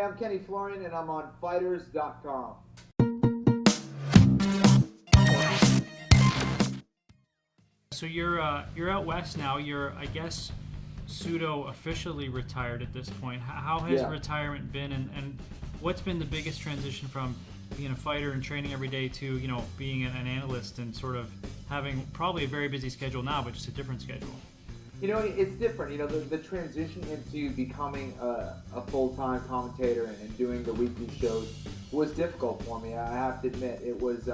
I'm Kenny Florian, and I'm on fighters.com. So you're out west now. You're, I guess, pseudo officially retired at this point. How has retirement been, and what's been the biggest transition from being a fighter and training every day to being an analyst and sort of having probably a very busy schedule now, but just a different schedule? It's different. The transition into becoming a full-time commentator and doing the weekly shows was difficult for me. I have to admit, it was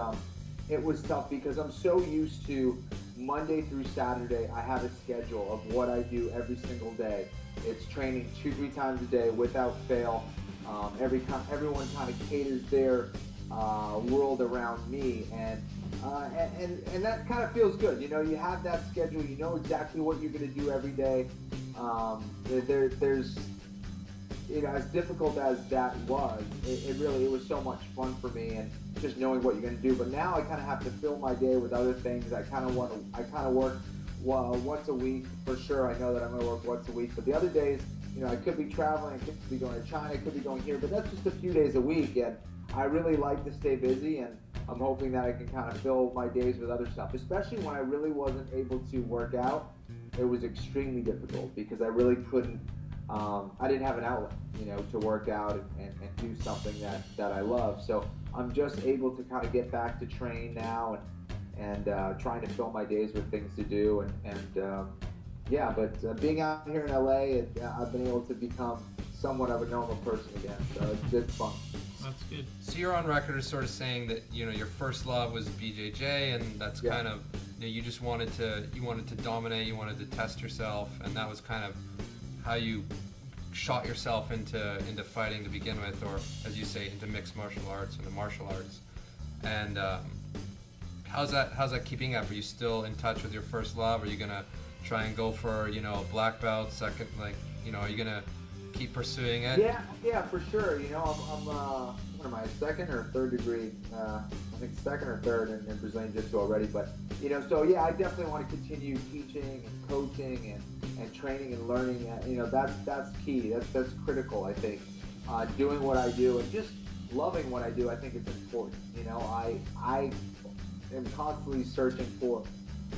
tough because I'm so used to Monday through Saturday. I have a schedule of what I do every single day. It's training 2-3 times a day without fail. Everyone kind of caters their world around me, and that kind of feels good. You have that schedule. You know exactly what you're going to do every day. There's as difficult as that was, it was so much fun for me, and just knowing what you're going to do. But now I kind of have to fill my day with other things. I kind of work once a week for sure. I know that I'm going to work once a week, but the other days, I could be traveling, I could be going to China, I could be going here, but that's just a few days a week, and I really like to stay busy, and I'm hoping that I can kind of fill my days with other stuff, especially when I really wasn't able to work out. It was extremely difficult because I really couldn't, I didn't have an outlet, to work out and do something that I love. So I'm just able to kind of get back to train now and trying to fill my days with things to do. But being out here in LA, I've been able to become somewhat of a normal person again. So it's fun. That's good. So you're on record as sort of saying that your first love was BJJ, and that's kind of you just wanted to dominate, you wanted to test yourself, and that was kind of how you shot yourself into fighting to begin with, or as you say, into mixed martial arts and the martial arts. And how's that keeping up? Are you still in touch with your first love? Are you gonna try and go for a black belt second? Are you gonna keep pursuing it? Yeah, for sure. I'm what am I, second or third degree? I think second or third in Brazilian Jiu-Jitsu already. But I definitely want to continue teaching and coaching and training and learning. That's key. That's critical. I think doing what I do and just loving what I do, I think it's important. I am constantly searching for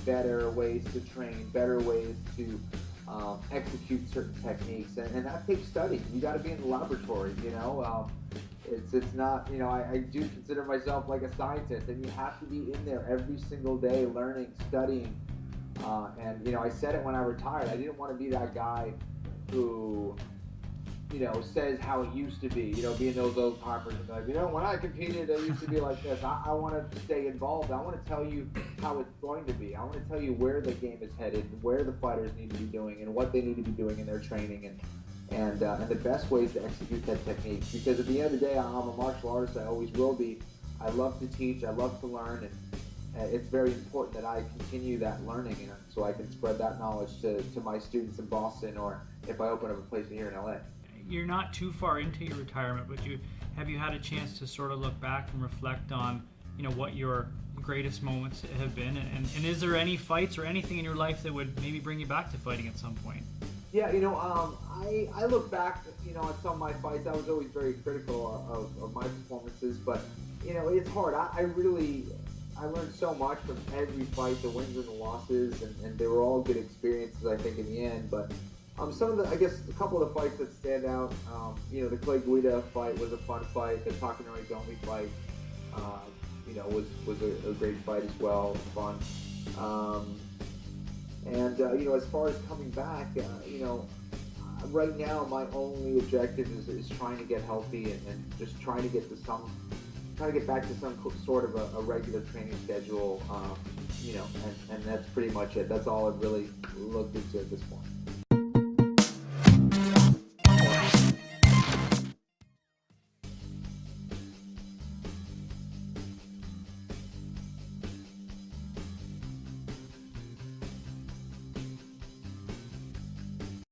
better ways to train, better ways to execute certain techniques, and that takes study. You got to be in the laboratory. It's not. I do consider myself like a scientist, and you have to be in there every single day, learning, studying. I said it when I retired. I didn't want to be that guy who says how it used to be, being those old timers and like, when I competed, it used to be like this. I want to stay involved. I want to tell you how it's going to be. I want to tell you where the game is headed, where the fighters need to be doing, and what they need to be doing in their training, and the best ways to execute that technique. Because at the end of the day, I'm a martial artist. I always will be. I love to teach. I love to learn, and it's very important that I continue that learning, so I can spread that knowledge to my students in Boston, or if I open up a place here in LA. You're not too far into your retirement, but have you had a chance to sort of look back and reflect on what your greatest moments have been, and is there any fights or anything in your life that would maybe bring you back to fighting at some point? Yeah, I look back at some of my fights. I was always very critical of my performances, but it's hard. I learned so much from every fight, the wins and the losses, and they were all good experiences, I think, in the end. But some of a couple of the fights that stand out, the Clay Guida fight was a fun fight. The Takanori Gomi fight, was a great fight as well, fun. As far as coming back, right now my only objective is trying to get healthy and just trying to get back to some sort of a regular training schedule, and that's pretty much it. That's all I've really looked into at this point.